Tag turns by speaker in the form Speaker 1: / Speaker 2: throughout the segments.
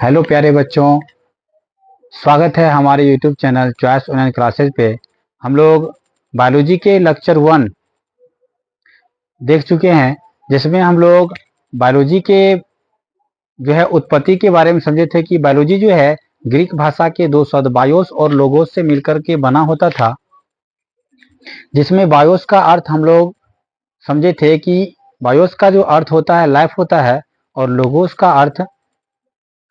Speaker 1: Hello प्यारे बच्चों, स्वागत है हमारे YouTube channel choice online classes पे। हम लोग बायोलॉजी के लेक्चर 1 देख चुके हैं, जिसमें हम लोग बायोलॉजी के जो है उत्पत्ति के बारे में समझे थे कि बायोलॉजी जो है ग्रीक भाषा के दो शब्द बायोस और लोगोस से मिलकर के बना होता था। जिसमें बायोस का अर्थ हम लोग समझे थे कि बायोस का जो अर्थ होता है लाइफ होता है, और लोगोस का अर्थ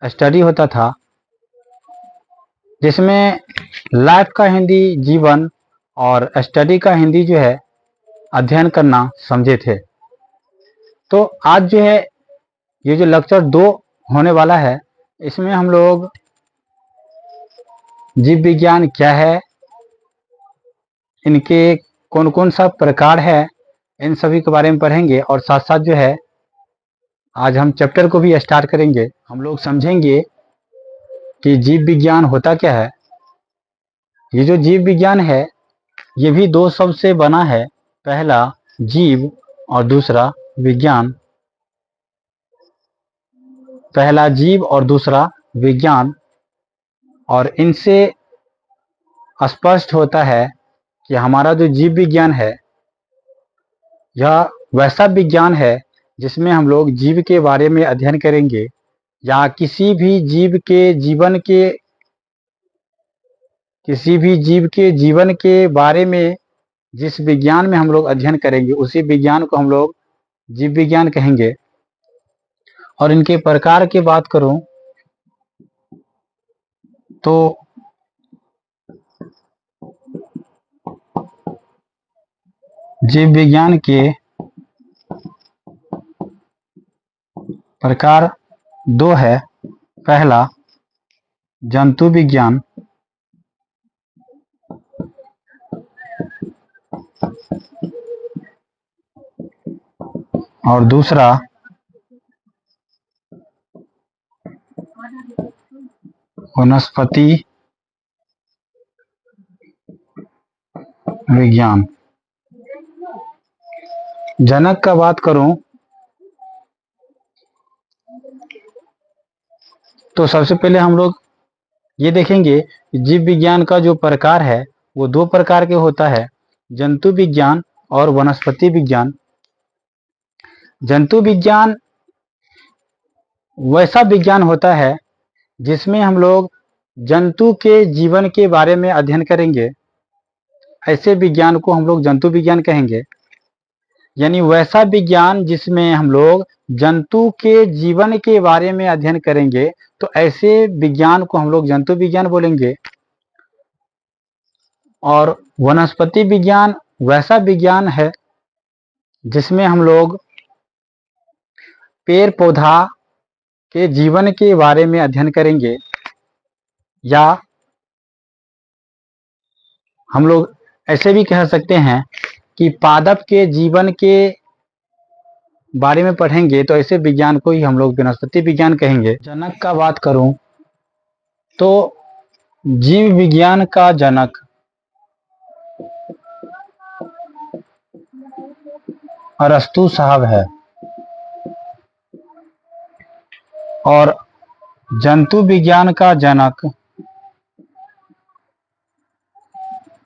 Speaker 1: स्टडी होता था, जिसमें लाइफ का हिंदी जीवन और स्टडी का हिंदी जो है अध्ययन करना समझे थे। तो आज जो है ये जो लेक्चर 2 होने वाला है, इसमें हम लोग जीव विज्ञान क्या है, इनके कौन कौन सा प्रकार है, इन सभी के बारे में पढ़ेंगे। और साथ साथ जो है आज हम चैप्टर को भी स्टार्ट करेंगे। हम लोग समझेंगे कि जीव विज्ञान होता क्या है। ये जो जीव विज्ञान है ये भी दो शब्द से बना है, पहला जीव और दूसरा विज्ञान। पहला जीव और दूसरा विज्ञान, और इनसे स्पष्ट होता है कि हमारा जो जीव विज्ञान है यह वैसा विज्ञान है जिसमें हम लोग जीव के बारे में अध्ययन करेंगे, या किसी भी जीव के जीवन के बारे में जिस विज्ञान में हम लोग अध्ययन करेंगे उसी विज्ञान को हम लोग जीव विज्ञान कहेंगे। और इनके प्रकार की बात करूं तो जीव विज्ञान के प्रकार 2 है। पहला जंतु विज्ञान और दूसरा वनस्पति विज्ञान। जनक का बात करूं तो सबसे पहले हम लोग ये देखेंगे कि जीव विज्ञान का जो प्रकार है वो 2 प्रकार के होता है, जंतु विज्ञान और वनस्पति विज्ञान। जंतु विज्ञान वैसा विज्ञान होता है जिसमें हम लोग जंतु के जीवन के बारे में अध्ययन करेंगे, ऐसे विज्ञान को हम लोग जंतु विज्ञान कहेंगे। यानी वैसा विज्ञान जिसमें हम लोग जंतु के जीवन के बारे में अध्ययन करेंगे, तो ऐसे विज्ञान को हम लोग जंतु विज्ञान बोलेंगे। और वनस्पति विज्ञान वैसा विज्ञान है जिसमें हम लोग पेड़ पौधा के जीवन के बारे में अध्ययन करेंगे, या हम लोग ऐसे भी कह सकते हैं कि पादप के जीवन के बारे में पढ़ेंगे, तो ऐसे विज्ञान को ही हम लोग वनस्पति विज्ञान कहेंगे। जनक का बात करूं तो जीव विज्ञान का जनक अरस्तु साहब है, और जंतु विज्ञान का जनक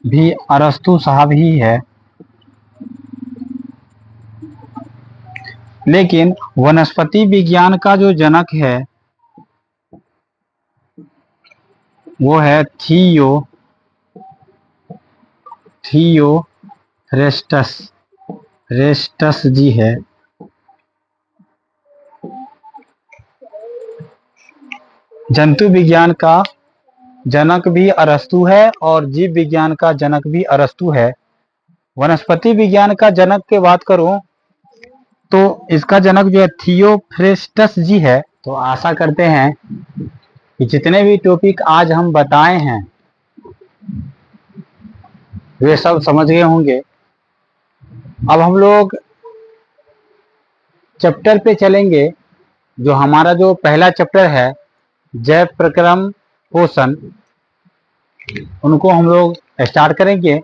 Speaker 1: भी अरस्तु साहब ही है। लेकिन वनस्पति विज्ञान का जो जनक है वो है थियोफ्रेस्टस जी है। जंतु विज्ञान का जनक भी अरस्तु है और जीव विज्ञान का जनक भी अरस्तु है। वनस्पति विज्ञान का जनक की बात करूं तो इसका जनक जो है थियोफ्रेस्टस जी है। तो आशा करते हैं कि जितने भी टॉपिक आज हम बताए हैं वे सब समझ गए होंगे। अब हम लोग चैप्टर पे चलेंगे। जो हमारा जो पहला चैप्टर है जैव प्रक्रम पोषण, उनको हम लोग स्टार्ट करेंगे।